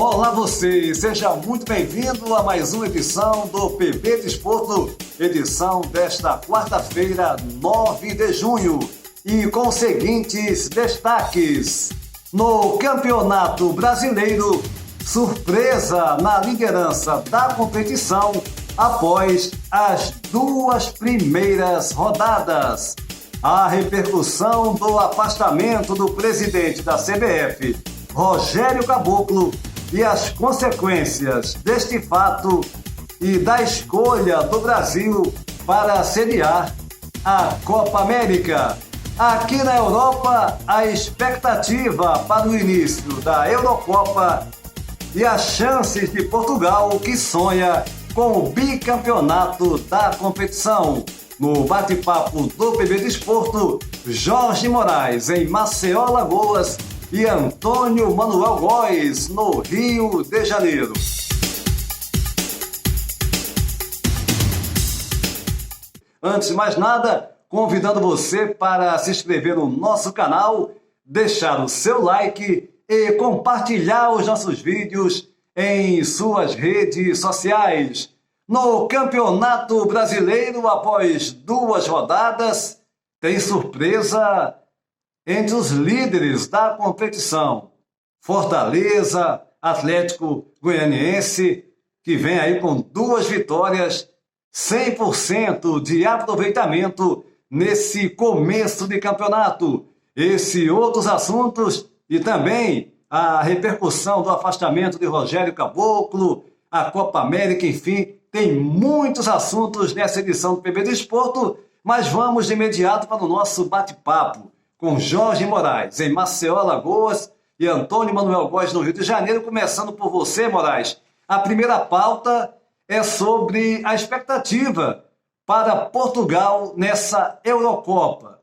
Olá você, seja muito bem-vindo a mais uma edição do PB Desporto, edição desta quarta-feira, 9 de junho, e com os seguintes destaques. No Campeonato Brasileiro, surpresa na liderança da competição após as duas primeiras rodadas. A repercussão do afastamento do presidente da CBF, Rogério Caboclo, e as consequências deste fato e da escolha do Brasil para sediar a Copa América. Aqui na Europa, a expectativa para o início da Eurocopa e as chances de Portugal, que sonha com o bicampeonato da competição. No bate-papo do PB Desporto, Jorge Moraes, em Maceió, Alagoas, e Antônio Manuel Góes, no Rio de Janeiro. Antes de mais nada, convidando você para se inscrever no nosso canal, deixar o seu like e compartilhar os nossos vídeos em suas redes sociais. No Campeonato Brasileiro, após duas rodadas, tem surpresa entre os líderes da competição. Fortaleza, Atlético Goianiense, que vem aí com duas vitórias, 100% de aproveitamento nesse começo de campeonato. Esse e outros assuntos e também a repercussão do afastamento de Rogério Caboclo, a Copa América, enfim, tem muitos assuntos nessa edição do PB Desporto, mas vamos de imediato para o nosso bate-papo com Jorge Moraes, em Maceió, Alagoas, e Antônio Manuel Góes, no Rio de Janeiro. Começando por você, Moraes. A primeira pauta é sobre a expectativa para Portugal nessa Eurocopa.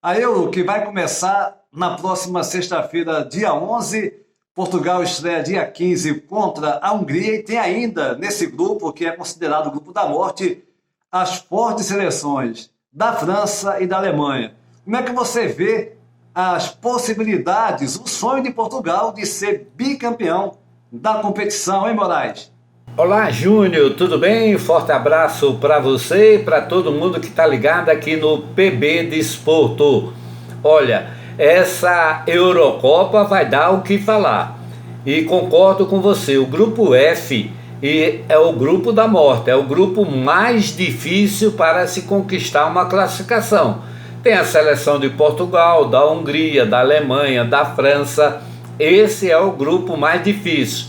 A Euro que vai começar na próxima sexta-feira, dia 11. Portugal estreia dia 15 contra a Hungria e tem ainda nesse grupo, que é considerado o grupo da morte, as fortes seleções da França e da Alemanha. Como é que você vê as possibilidades, o sonho de Portugal de ser bicampeão da competição, hein, Moraes? Olá, Júnior, tudo bem? Forte abraço para você e para todo mundo que está ligado aqui no PB Desporto. Olha, essa Eurocopa vai dar o que falar. E concordo com você, o grupo F é o grupo da morte, é o grupo mais difícil para se conquistar uma classificação. Tem a seleção de Portugal, da Hungria, da Alemanha, da França. Esse é o grupo mais difícil.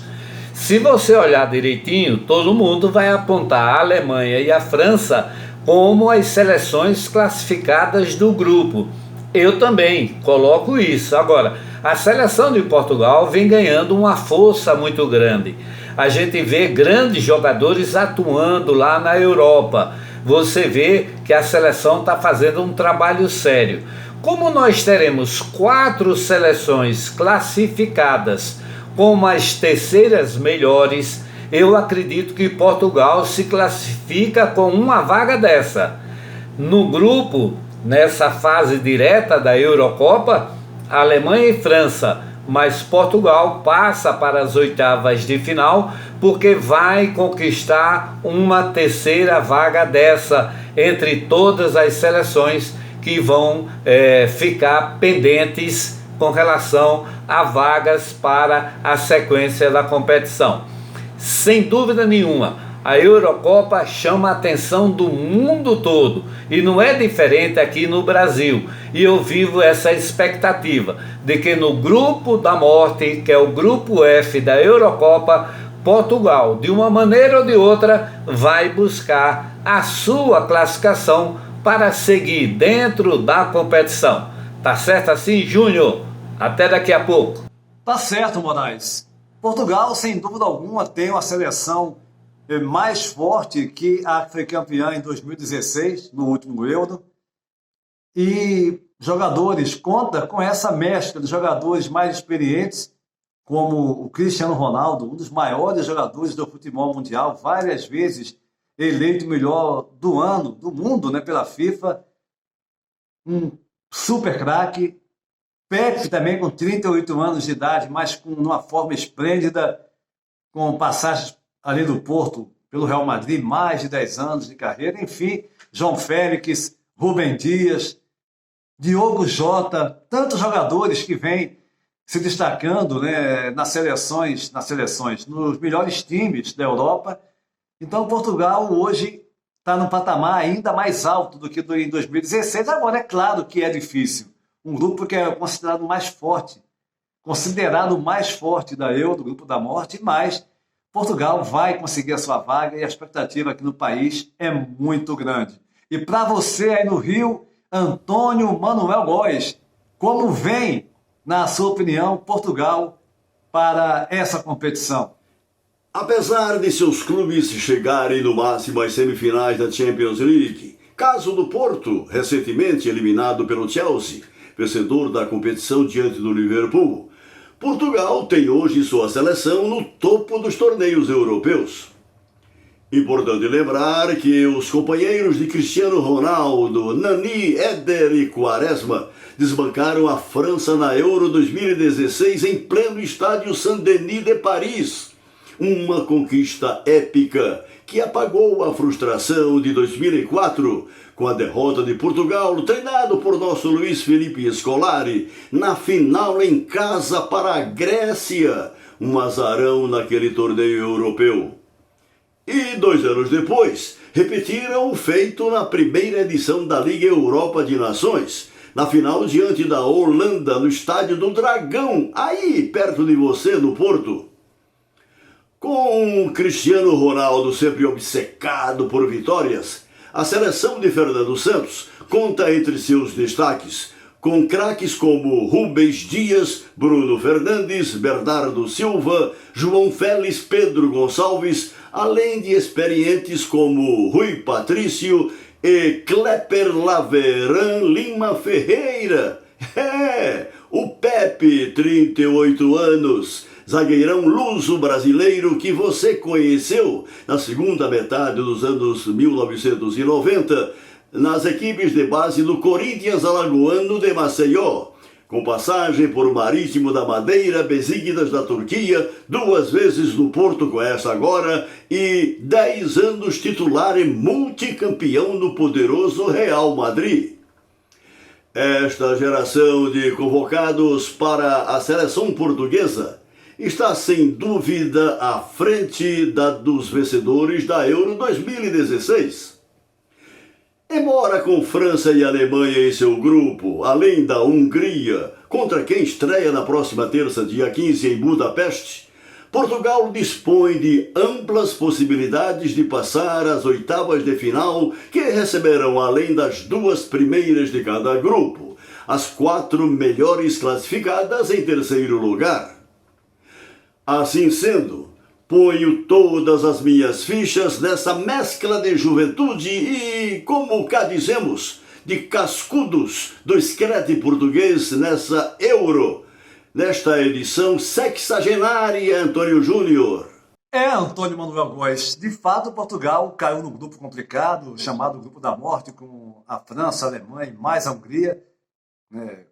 Se você olhar direitinho, todo mundo vai apontar a Alemanha e a França como as seleções classificadas do grupo. Eu também coloco isso. Agora, a seleção de Portugal vem ganhando uma força muito grande. A gente vê grandes jogadores atuando lá na Europa. Você vê que a seleção está fazendo um trabalho sério. Como nós teremos 4 seleções classificadas como as terceiras melhores, eu acredito que Portugal se classifica com uma vaga dessa. No grupo, nessa fase direta da Eurocopa, Alemanha e França, mas Portugal passa para as oitavas de final porque vai conquistar uma terceira vaga dessa entre todas as seleções que vão ficar pendentes com relação a vagas para a sequência da competição. Sem dúvida nenhuma, a Eurocopa chama a atenção do mundo todo e não é diferente aqui no Brasil. E eu vivo essa expectativa de que no grupo da morte, que é o grupo F da Eurocopa, Portugal, de uma maneira ou de outra, vai buscar a sua classificação para seguir dentro da competição. Tá certo assim, Júnior? Até daqui a pouco. Tá certo, Moraes. Portugal, sem dúvida alguma, tem uma seleção mais forte que a que foi campeã em 2016, no último Euro. E jogadores, conta com essa mescla de jogadores mais experientes, como o Cristiano Ronaldo, um dos maiores jogadores do futebol mundial, várias vezes eleito melhor do ano, do mundo, né, pela FIFA. Um super craque. Pepe também com 38 anos de idade, mas com uma forma esplêndida. com passagens ali do Porto pelo Real Madrid, mais de 10 anos de carreira, enfim, João Félix, Rubem Dias, Diogo Jota, tantos jogadores que vêm se destacando, né, nas seleções, nos melhores times da Europa. Então, Portugal hoje está num patamar ainda mais alto do que em 2016. Agora, é claro que é difícil. Um grupo que é considerado mais forte da Euro, do Grupo da Morte, mas Portugal vai conseguir a sua vaga e a expectativa aqui no país é muito grande. E para você aí no Rio, Antônio Manuel Góes, como vem, na sua opinião, Portugal para essa competição? Apesar de seus clubes chegarem no máximo às semifinais da Champions League, caso do Porto, recentemente eliminado pelo Chelsea, vencedor da competição diante do Liverpool, Portugal tem hoje sua seleção no topo dos torneios europeus. Importante lembrar que os companheiros de Cristiano Ronaldo, Nani, Éder e Quaresma desbancaram a França na Euro 2016 em pleno estádio Saint-Denis de Paris. Uma conquista épica que apagou a frustração de 2004 com a derrota de Portugal, treinado por nosso Luiz Felipe Scolari, na final em casa para a Grécia, um azarão naquele torneio europeu. E 2 anos depois, repetiram o feito na primeira edição da Liga Europa de Nações, na final diante da Holanda, no Estádio do Dragão, aí perto de você, no Porto. Com Cristiano Ronaldo sempre obcecado por vitórias, a seleção de Fernando Santos conta entre seus destaques com craques como Rubens Dias, Bruno Fernandes, Bernardo Silva, João Félix, Pedro Gonçalves, além de experientes como Rui Patrício e Klepper Laveran Lima Ferreira. O Pepe, 38 anos, zagueirão luso brasileiro que você conheceu na segunda metade dos anos 1990 nas equipes de base do Corinthians Alagoano de Maceió, com passagem por Marítimo da Madeira, Besiktas da Turquia, 2 vezes no Porto com essa agora e 10 anos titular e multicampeão no poderoso Real Madrid. Esta geração de convocados para a seleção portuguesa está sem dúvida à frente dos vencedores da Euro 2016. Embora com França e Alemanha em seu grupo, além da Hungria, contra quem estreia na próxima terça, dia 15, em Budapeste, Portugal dispõe de amplas possibilidades de passar às oitavas de final, que receberão, além das 2 primeiras de cada grupo, as 4 melhores classificadas em terceiro lugar. Assim sendo, ponho todas as minhas fichas nessa mescla de juventude e, como cá dizemos, de cascudos do escrete português nessa Euro, nesta edição sexagenária, Antônio Júnior. Antônio Manuel Góes, de fato Portugal caiu num grupo complicado, chamado Grupo da Morte, com a França, a Alemanha e mais a Hungria.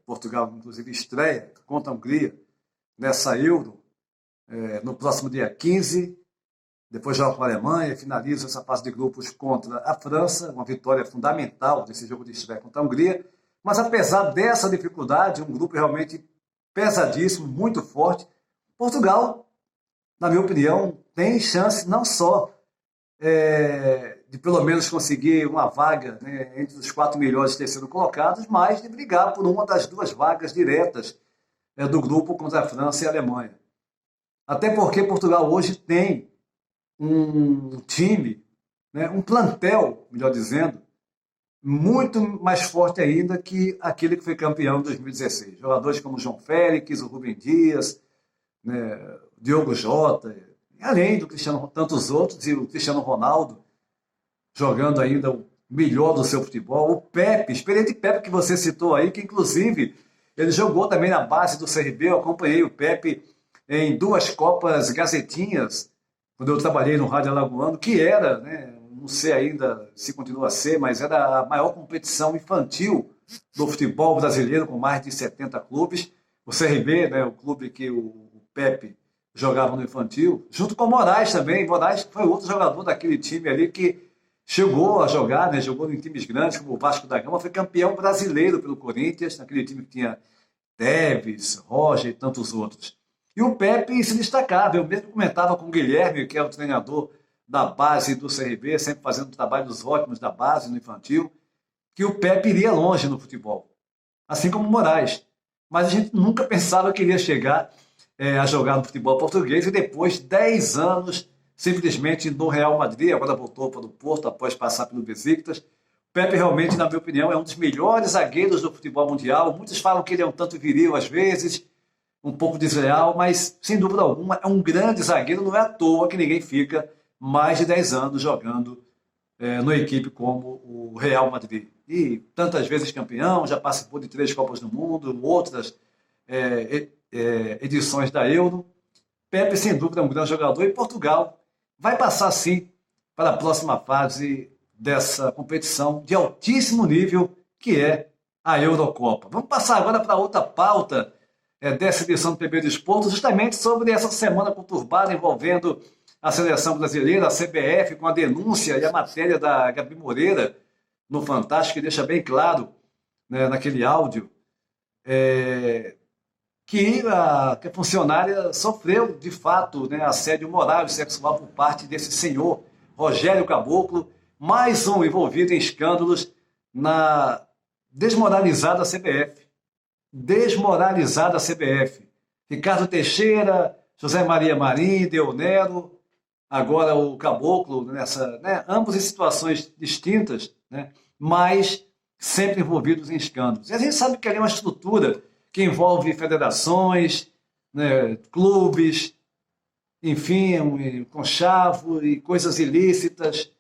Portugal, inclusive, estreia contra a Hungria nessa Euro no próximo dia 15, depois joga com a Alemanha, finaliza essa fase de grupos contra a França, uma vitória fundamental desse jogo de estreia contra a Hungria. Mas apesar dessa dificuldade, um grupo realmente pesadíssimo, muito forte, Portugal, na minha opinião, tem chance não só de pelo menos conseguir uma vaga, né, entre os 4 melhores terceiro colocados, mas de brigar por uma das 2 vagas diretas do grupo contra a França e a Alemanha. Até porque Portugal hoje tem um time, né, um plantel, melhor dizendo, muito mais forte ainda que aquele que foi campeão em 2016. Jogadores como João Félix, o Rubem Dias, né, Diogo Jota, além do Cristiano, tantos outros, e o Cristiano Ronaldo jogando ainda o melhor do seu futebol. O Pepe, experiente Pepe que você citou aí, que inclusive ele jogou também na base do CRB. Eu acompanhei o Pepe em 2 Copas Gazetinhas, quando eu trabalhei no Rádio Alagoano, que era, né, não sei ainda se continua a ser, mas era a maior competição infantil do futebol brasileiro, com mais de 70 clubes. O CRB, né, o clube que o Pepe jogavam no infantil, junto com o Moraes também. Moraes foi outro jogador daquele time ali que chegou a jogar, né? Jogou em times grandes como o Vasco da Gama, foi campeão brasileiro pelo Corinthians, naquele time que tinha Tevez, Roger e tantos outros. E o Pepe se destacava. Eu mesmo comentava com o Guilherme, que é o treinador da base do CRB, sempre fazendo trabalhos ótimos da base no infantil, que o Pepe iria longe no futebol, assim como o Moraes. Mas a gente nunca pensava que iria chegar a jogar no futebol português e depois 10 anos simplesmente no Real Madrid, agora voltou para o Porto após passar pelo Besiktas. O Pepe realmente, na minha opinião, é um dos melhores zagueiros do futebol mundial. Muitos falam que ele é um tanto viril às vezes, um pouco desleal, mas sem dúvida alguma é um grande zagueiro. Não é à toa que ninguém fica mais de 10 anos jogando numa equipe como o Real Madrid. E tantas vezes campeão, já participou de 3 Copas do Mundo, outras edições da Euro. Pepe, sem dúvida, é um grande jogador. E Portugal vai passar, sim, para a próxima fase dessa competição de altíssimo nível, que é a Eurocopa. Vamos passar agora para outra pauta dessa edição do PB Desporto, justamente sobre essa semana conturbada envolvendo a seleção brasileira, a CBF, com a denúncia e a matéria da Gabi Moreira no Fantástico, que deixa bem claro, né, naquele áudio, que a funcionária sofreu, de fato, né, assédio moral e sexual por parte desse senhor, Rogério Caboclo, mais um envolvido em escândalos na desmoralizada CBF. Desmoralizada CBF. Ricardo Teixeira, José Maria Marim, Del Nero, agora o Caboclo, ambos em situações distintas, né, mas sempre envolvidos em escândalos. E a gente sabe que ali é uma estrutura que envolve federações, né, clubes, enfim, conchavo e coisas ilícitas.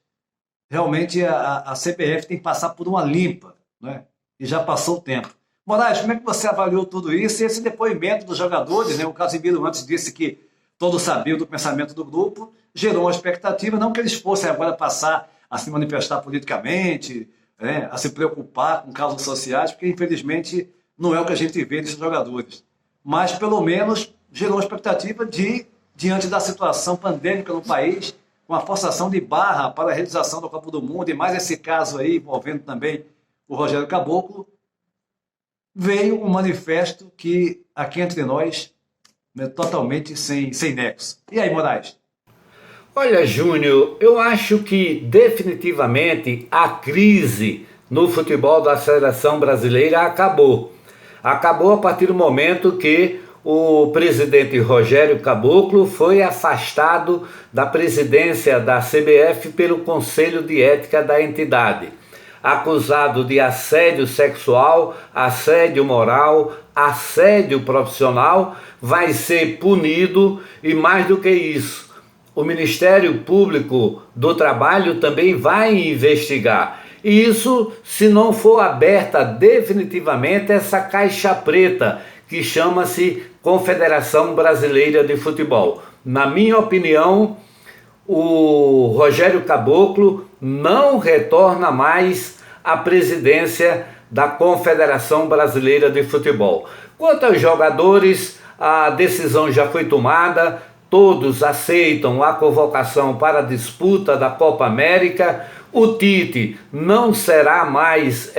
Realmente a CBF tem que passar por uma limpa, né? E já passou o tempo. Moraes, como é que você avaliou tudo isso? E esse depoimento dos jogadores, né? O Casimiro antes disse que todos sabiam do pensamento do grupo, gerou uma expectativa, não que eles fossem agora passar a se manifestar politicamente, né? A se preocupar com causas sociais, porque infelizmente não é o que a gente vê desses jogadores. Mas pelo menos gerou uma expectativa de, diante da situação pandêmica no país, com a forçação de barra para a realização da Copa do Mundo, e mais esse caso aí envolvendo também o Rogério Caboclo, veio um manifesto que, aqui entre nós, é totalmente sem nexo. E aí, Moraes? Olha, Júnior, eu acho que definitivamente a crise no futebol da seleção brasileira acabou. Acabou a partir do momento que o presidente Rogério Caboclo foi afastado da presidência da CBF pelo Conselho de Ética da entidade, acusado de assédio sexual, assédio moral, assédio profissional, vai ser punido e mais do que isso, o Ministério Público do Trabalho também vai investigar. E isso se não for aberta definitivamente essa caixa preta que chama-se Confederação Brasileira de Futebol. Na minha opinião, o Rogério Caboclo não retorna mais à presidência da Confederação Brasileira de Futebol. Quanto aos jogadores, a decisão já foi tomada, todos aceitam a convocação para a disputa da Copa América. O Tite não será mais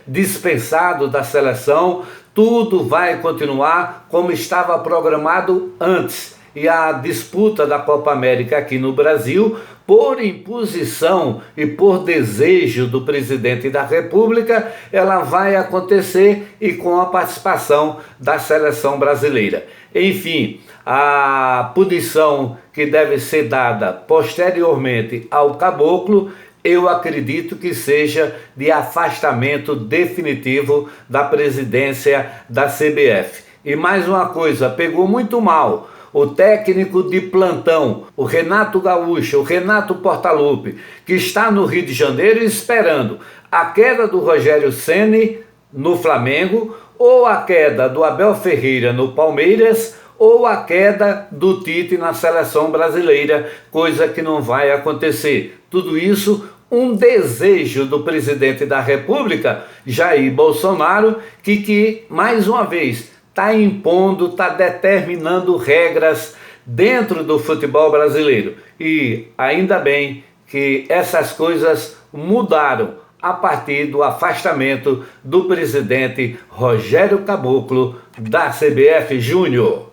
dispensado da seleção, tudo vai continuar como estava programado antes. E a disputa da Copa América aqui no Brasil, por imposição e por desejo do presidente da República, ela vai acontecer e com a participação da seleção brasileira. Enfim, a punição que deve ser dada posteriormente ao Caboclo, eu acredito que seja de afastamento definitivo da presidência da CBF. E mais uma coisa, pegou muito mal o técnico de plantão, o Renato Gaúcho, o Renato Portaluppi, que está no Rio de Janeiro esperando a queda do Rogério Ceni no Flamengo, ou a queda do Abel Ferreira no Palmeiras, ou a queda do Tite na seleção brasileira, coisa que não vai acontecer. Tudo isso um desejo do presidente da República, Jair Bolsonaro, que mais uma vez está impondo, está determinando regras dentro do futebol brasileiro. E ainda bem que essas coisas mudaram a partir do afastamento do presidente Rogério Caboclo da CBF Júnior.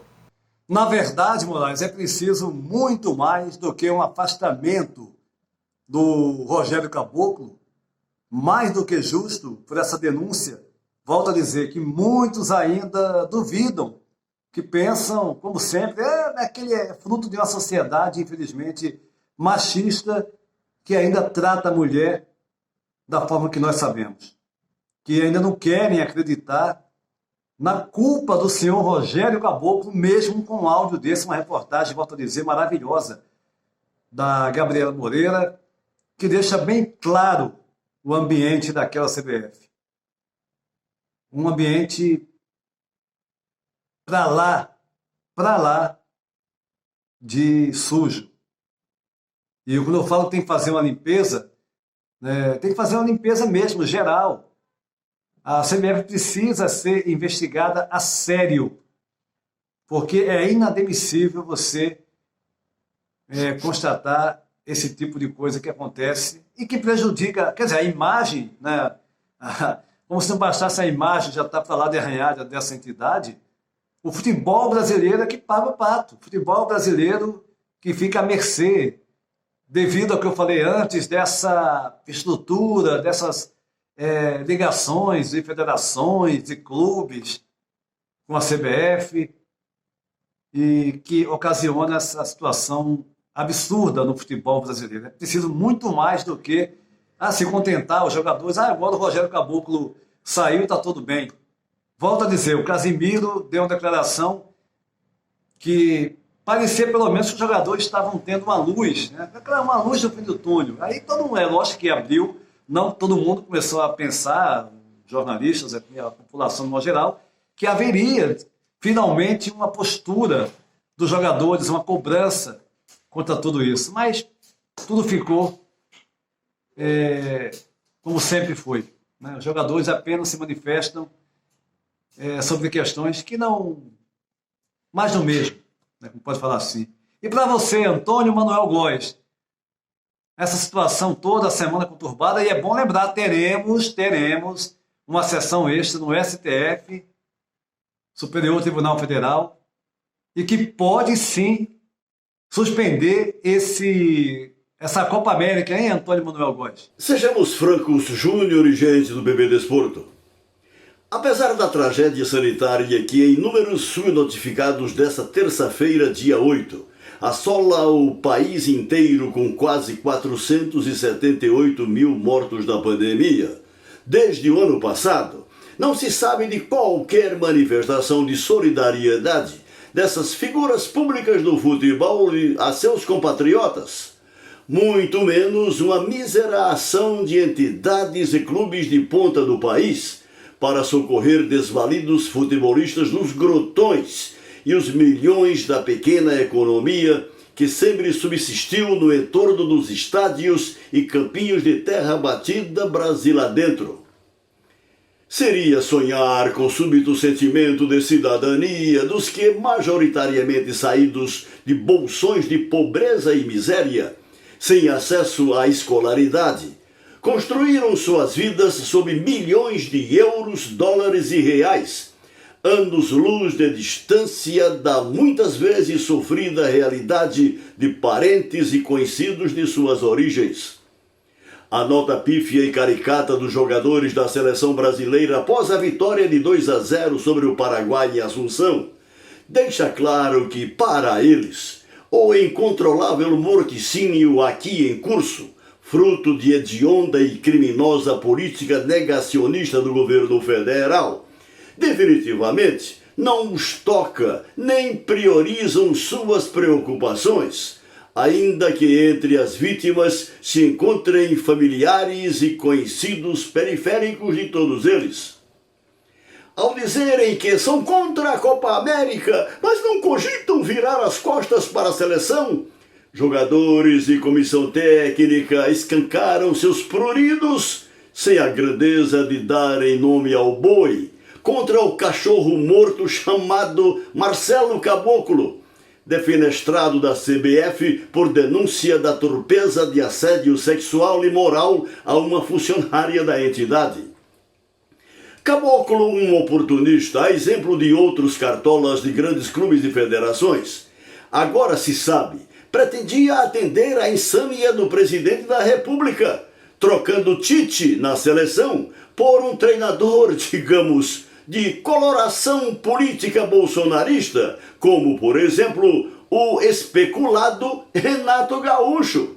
Na verdade, Moraes, é preciso muito mais do que um afastamento do Rogério Caboclo, mais do que justo por essa denúncia. Volto a dizer que muitos ainda duvidam, que pensam, como sempre, aquele é fruto de uma sociedade, infelizmente, machista, que ainda trata a mulher da forma que nós sabemos. Que ainda não querem acreditar na culpa do senhor Rogério Caboclo, mesmo com um áudio desse, uma reportagem, volto a dizer, maravilhosa, da Gabriela Moreira, que deixa bem claro o ambiente daquela CBF. Um ambiente para lá de sujo. E quando eu falo que tem que fazer uma limpeza, tem que fazer uma limpeza mesmo, geral. A CBF precisa ser investigada a sério, porque é inadmissível você constatar esse tipo de coisa que acontece e que prejudica, quer dizer, a imagem, né? Como se não bastasse a imagem já está para lá de arranhada dessa entidade, o futebol brasileiro é que paga o pato. O futebol brasileiro que fica à mercê, devido ao que eu falei antes, dessa estrutura, dessas ligações de federações, de clubes com a CBF, e que ocasiona essa situação absurda no futebol brasileiro. É preciso muito mais do que se contentar os jogadores. Agora o Rogério Caboclo saiu, está tudo bem. Volto a dizer, o Casimiro deu uma declaração que parecia pelo menos que os jogadores estavam tendo uma luz, né? Uma luz no fim do túnel. Aí todo mundo, lógico que abriu, não todo mundo começou a pensar, jornalistas, a população no geral, que haveria finalmente uma postura dos jogadores, uma cobrança contra tudo isso. Mas tudo ficou como sempre foi, né? Os jogadores apenas se manifestam sobre questões que não... mais do mesmo, né? Como pode falar assim. E para você, Antônio Manuel Góes, essa situação toda, a semana conturbada, e é bom lembrar, teremos uma sessão extra no STF, Superior Tribunal Federal, e que pode sim suspender essa Copa América, hein, Antônio Manuel Góes? Sejamos francos, Júnior e gente do PB Desporto. Apesar da tragédia sanitária que inúmeros fui notificados desta terça-feira, dia 8, assola o país inteiro com quase 478 mil mortos da pandemia, desde o ano passado, não se sabe de qualquer manifestação de solidariedade dessas figuras públicas do futebol a seus compatriotas, muito menos uma mísera ação de entidades e clubes de ponta do país para socorrer desvalidos futebolistas nos grotões e os milhões da pequena economia que sempre subsistiu no entorno dos estádios e campinhos de terra batida Brasil adentro. Seria sonhar com súbito sentimento de cidadania dos que, majoritariamente saídos de bolsões de pobreza e miséria, sem acesso à escolaridade, construíram suas vidas sob milhões de euros, dólares e reais, anos-luz de distância da muitas vezes sofrida realidade de parentes e conhecidos de suas origens. A nota pífia e caricata dos jogadores da seleção brasileira após a vitória de 2-0 sobre o Paraguai em Assunção deixa claro que, para eles, o incontrolável morticínio aqui em curso, fruto de hedionda e criminosa política negacionista do governo federal, definitivamente não os toca nem priorizam suas preocupações, ainda que entre as vítimas se encontrem familiares e conhecidos periféricos de todos eles. Ao dizerem que são contra a Copa América, mas não cogitam virar as costas para a seleção, jogadores e comissão técnica escancaram seus pruridos sem a grandeza de darem nome ao boi contra o cachorro morto chamado Marcelo Caboclo, defenestrado da CBF por denúncia da torpeza de assédio sexual e moral a uma funcionária da entidade. Caboclo, um oportunista, a exemplo de outros cartolas de grandes clubes e federações, agora se sabe, pretendia atender à insânia do presidente da República, trocando Tite na seleção por um treinador, digamos, de coloração política bolsonarista, como, por exemplo, o especulado Renato Gaúcho.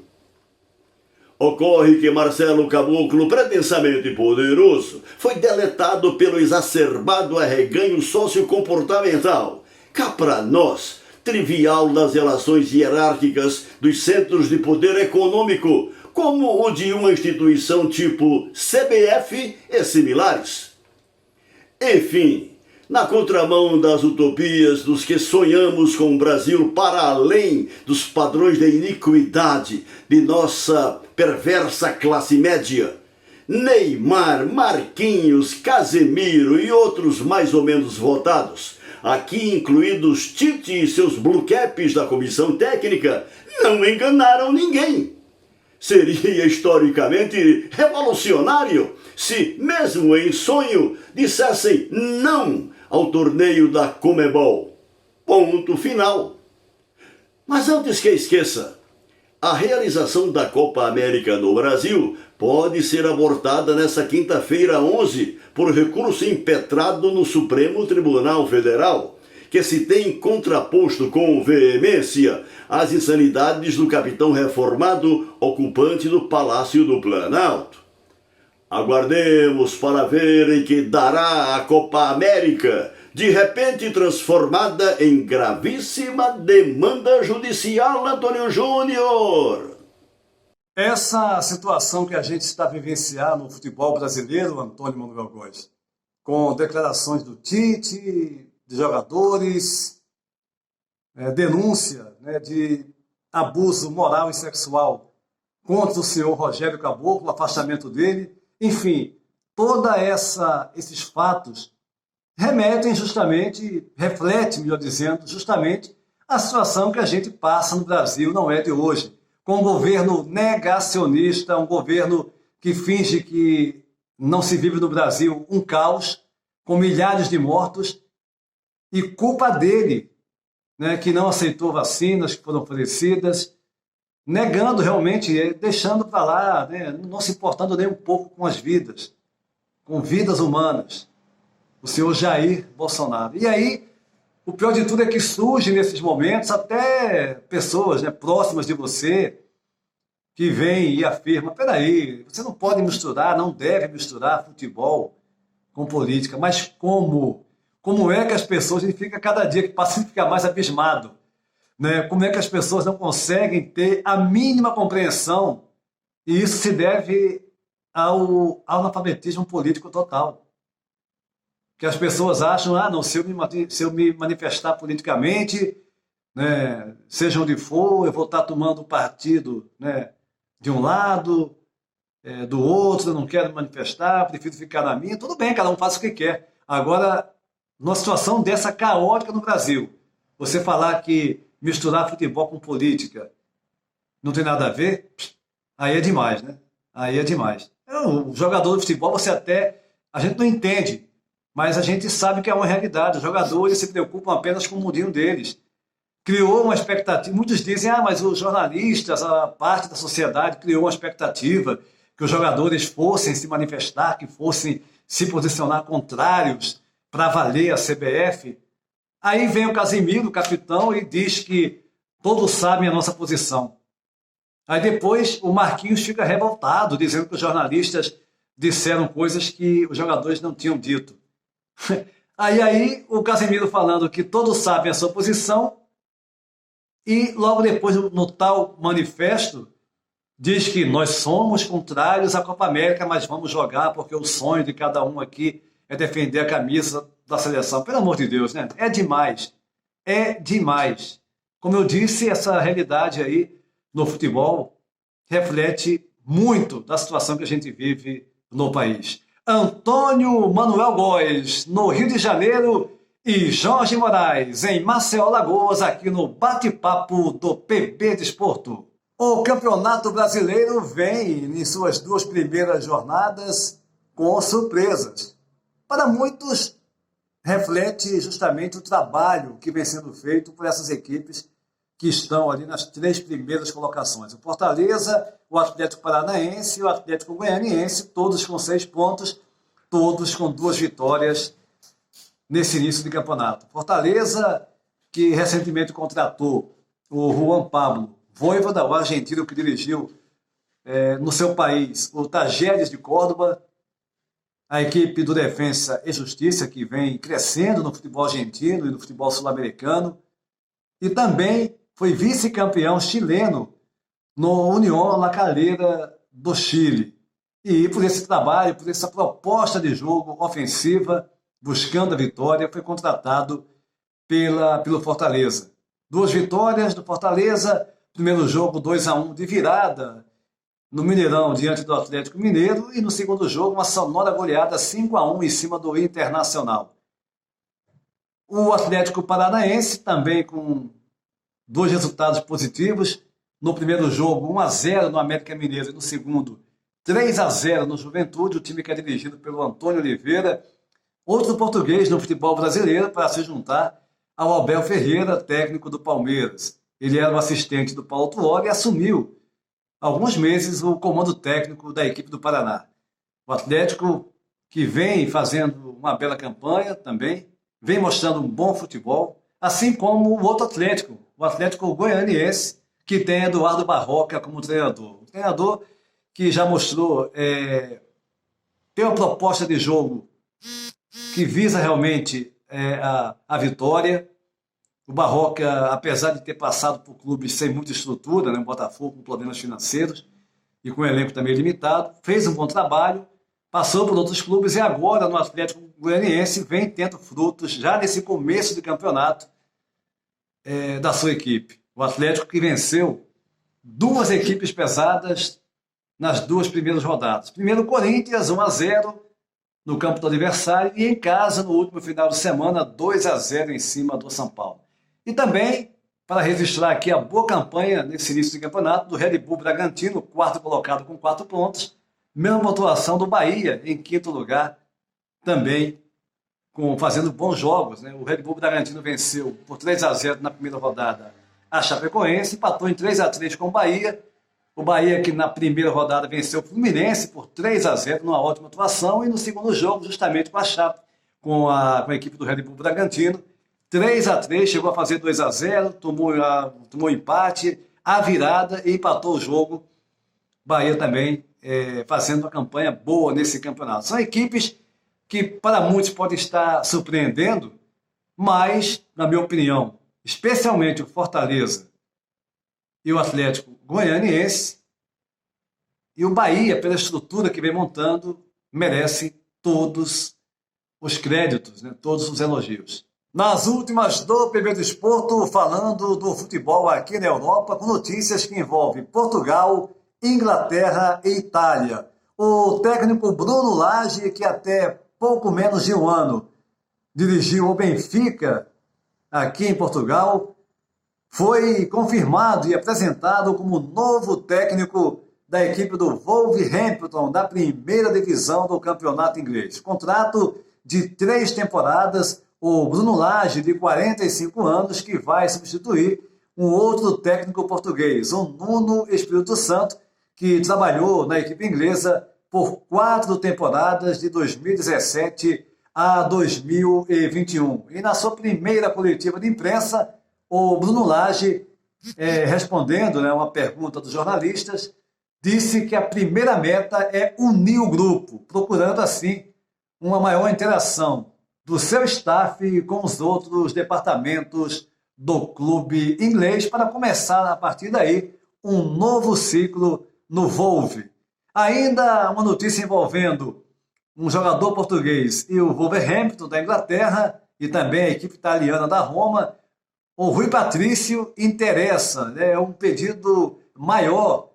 Ocorre que Marcelo Caboclo, pretensamente poderoso, foi deletado pelo exacerbado arreganho sociocomportamental, cá para nós, trivial nas relações hierárquicas dos centros de poder econômico, como o de uma instituição tipo CBF e similares. Enfim, na contramão das utopias dos que sonhamos com um Brasil para além dos padrões de iniquidade de nossa perversa classe média, Neymar, Marquinhos, Casemiro e outros mais ou menos votados, aqui incluídos Tite e seus blue caps da comissão técnica, não enganaram ninguém. Seria historicamente revolucionário se, mesmo em sonho, dissessem não ao torneio da Conmebol. Ponto final. Mas antes que esqueça, a realização da Copa América no Brasil pode ser abortada nesta quinta-feira 11 por recurso impetrado no Supremo Tribunal Federal, que se tem contraposto com veemência às insanidades do capitão reformado ocupante do Palácio do Planalto. Aguardemos para ver em que dará a Copa América, de repente transformada em gravíssima demanda judicial, Antônio Júnior. Essa situação que a gente está vivenciando no futebol brasileiro, Antônio Manuel Góes, com declarações do Tite, de jogadores, denúncia, de abuso moral e sexual contra o senhor Rogério Caboclo, o afastamento dele, enfim, esses fatos remetem justamente, refletem, melhor dizendo, justamente a situação que a gente passa no Brasil, não é de hoje, com um governo negacionista, um governo que finge que não se vive no Brasil um caos, com milhares de mortos, e culpa dele, que não aceitou vacinas que foram oferecidas, negando realmente, deixando para lá, não se importando nem um pouco com as vidas, com vidas humanas, o senhor Jair Bolsonaro. E aí, o pior de tudo é que surge nesses momentos até pessoas próximas de você que vêm e afirmam, peraí, você não pode misturar, não deve misturar futebol com política, mas como? Como é que as pessoas, a gente fica cada dia que passa, a gente fica mais abismado, Como é que as pessoas não conseguem ter a mínima compreensão, e isso se deve ao analfabetismo político total. Que as pessoas acham, não, se eu me manifestar politicamente, seja onde for, eu vou estar tomando partido de um lado, do outro, eu não quero me manifestar, prefiro ficar na minha. Tudo bem, cada um faz o que quer. Agora, numa situação dessa caótica no Brasil, você falar que misturar futebol com política não tem nada a ver, aí é demais, Aí é demais. O jogador de futebol, a gente não entende, mas a gente sabe que é uma realidade. Os jogadores se preocupam apenas com o mundinho deles. Criou uma expectativa, muitos dizem, mas os jornalistas, a parte da sociedade criou uma expectativa que os jogadores fossem se manifestar, que fossem se posicionar contrários para valer a CBF. Aí vem o Casemiro, o capitão, e diz que todos sabem a nossa posição. Aí depois o Marquinhos fica revoltado, dizendo que os jornalistas disseram coisas que os jogadores não tinham dito. Aí o Casemiro falando que todos sabem a sua posição, e logo depois, no tal manifesto, diz que nós somos contrários à Copa América, mas vamos jogar porque o sonho de cada um aqui é defender a camisa da seleção. Pelo amor de Deus, É demais. É demais. Como eu disse, essa realidade aí no futebol reflete muito da situação que a gente vive no país. Antônio Manuel Góes, no Rio de Janeiro, e Jorge Moraes, em Maceió, Alagoas, aqui no Bate-Papo do PB Desporto. O Campeonato Brasileiro vem em suas 2 primeiras jornadas com surpresas. Para muitos, reflete justamente o trabalho que vem sendo feito por essas equipes que estão ali nas 3 primeiras colocações. O Fortaleza, o Atlético Paranaense e o Atlético Goianiense, todos com 6 pontos, todos com 2 vitórias nesse início de campeonato. Fortaleza, que recentemente contratou o Juan Pablo Vojvoda, o argentino que dirigiu no seu país o Tajeres de Córdoba, a equipe do Defensa e Justiça, que vem crescendo no futebol argentino e no futebol sul-americano, e também foi vice-campeão chileno no União La Calera do Chile. E por esse trabalho, por essa proposta de jogo ofensiva, buscando a vitória, foi contratado pelo Fortaleza. 2 vitórias do Fortaleza, primeiro jogo 2-1 de virada no Mineirão diante do Atlético Mineiro, e no segundo jogo uma sonora goleada 5-1 em cima do Internacional. O Atlético Paranaense também com 2 resultados positivos. No primeiro jogo 1-0 no América Mineiro e no segundo 3-0 no Juventude, o time que é dirigido pelo Antônio Oliveira, outro português no futebol brasileiro para se juntar ao Abel Ferreira, técnico do Palmeiras. Ele era o assistente do Paulo Tuori e assumiu há alguns meses o comando técnico da equipe do Paraná. O Atlético, que vem fazendo uma bela campanha também, vem mostrando um bom futebol, assim como o outro Atlético, o Atlético Goianiense, que tem Eduardo Barroca como treinador. Um treinador que já mostrou ter uma proposta de jogo que visa realmente a vitória. O Barroca, apesar de ter passado por clubes sem muita estrutura, né, o Botafogo com problemas financeiros e com um elenco também limitado, fez um bom trabalho, passou por outros clubes e agora no Atlético Goianiense vem tendo frutos já nesse começo de campeonato da sua equipe. O Atlético que venceu 2 equipes pesadas nas 2 primeiras rodadas. Primeiro o Corinthians, 1-0 no campo do adversário, e em casa no último final de semana 2-0 em cima do São Paulo. E também para registrar aqui a boa campanha nesse início de campeonato do Red Bull Bragantino, 4º colocado com 4 pontos, mesma pontuação do Bahia em 5º lugar, também fazendo bons jogos, né? O Red Bull Bragantino venceu por 3-0 na primeira rodada a Chapecoense, empatou em 3-3 com o Bahia. O Bahia que na primeira rodada venceu o Fluminense por 3-0 numa ótima atuação, e no segundo jogo, justamente com a Chape, com a equipe do Red Bull Bragantino, 3-3, chegou a fazer 2-0, tomou empate, a virada e empatou o jogo. Bahia também fazendo uma campanha boa nesse campeonato. São equipes que para muitos podem estar surpreendendo, mas, na minha opinião, especialmente o Fortaleza e o Atlético Goianiense, e o Bahia, pela estrutura que vem montando, merece todos os créditos, né? Todos os elogios. Nas últimas do PB Desporto, falando do futebol aqui na Europa, com notícias que envolvem Portugal, Inglaterra e Itália. O técnico Bruno Lage, que até pouco menos de um ano dirigiu o Benfica aqui em Portugal, foi confirmado e apresentado como novo técnico da equipe do Wolverhampton, da primeira divisão do campeonato inglês. Contrato de 3 temporadas, o Bruno Lage, de 45 anos, que vai substituir um outro técnico português, o Nuno Espírito Santo, que trabalhou na equipe inglesa por 4 temporadas, de 2017 a 2021. E na sua primeira coletiva de imprensa, o Bruno Lage, respondendo uma pergunta dos jornalistas, disse que a primeira meta é unir o grupo, procurando assim uma maior interação do seu staff com os outros departamentos do clube inglês, para começar a partir daí um novo ciclo no Wolves. Ainda uma notícia envolvendo um jogador português e o Wolverhampton da Inglaterra, e também a equipe italiana da Roma. O Rui Patrício interessa, é um pedido maior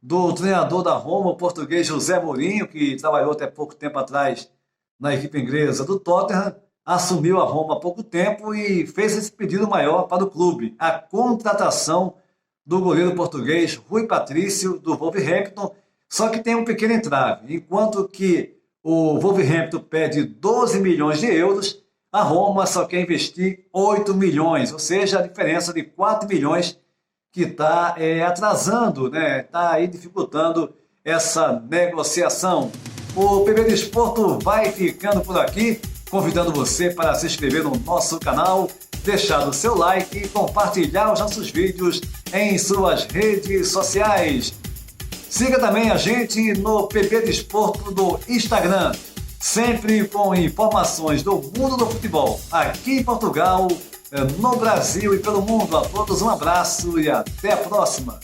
do treinador da Roma, o português José Mourinho, que trabalhou até pouco tempo atrás na equipe inglesa do Tottenham. assumiu a Roma há pouco tempo e fez esse pedido maior para o clube, a contratação do goleiro português Rui Patrício, do Wolverhampton, só que tem um pequeno entrave. Enquanto que o Wolverhampton pede 12 milhões de euros, a Roma só quer investir 8 milhões, ou seja, a diferença de 4 milhões que está atrasando, né? Está aí dificultando essa negociação. O PB Desporto vai ficando por aqui, convidando você para se inscrever no nosso canal, deixar o seu like e compartilhar os nossos vídeos em suas redes sociais. Siga também a gente no PB Desporto do Instagram, sempre com informações do mundo do futebol, aqui em Portugal, no Brasil e pelo mundo. A todos um abraço e até a próxima.